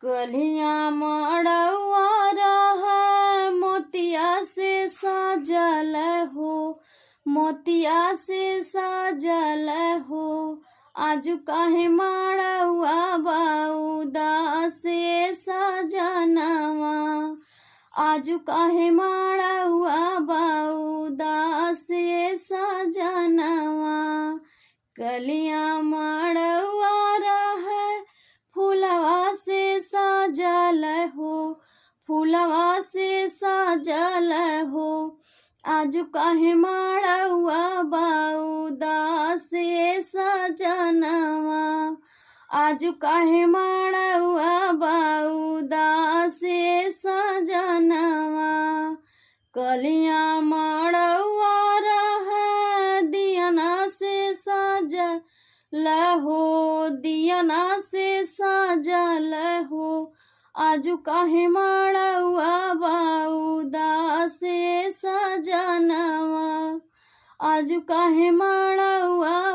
कलिया मड़ौआ रहा मोतिया से सजल हो, मोतिया से सजल हो। आजू काहे मड़ौआ उदास से सजनवा, आजू काहे मड़ौआ उदास से सजनवा। कलिया मड़ौआ रहा फूलवा से सजल हो, फूलवा से सजल हो। आजू काहे मड़ौआ उदास से सजनवा, आजू काहे मड़ौआ उदास से सजनवा। कलिया मड़ौआ रहा दियना से सजल हो, दियना से सजल हो। आजू काहे मड़ौआ उदास से सजनवा, आजू काहे मड़ौआ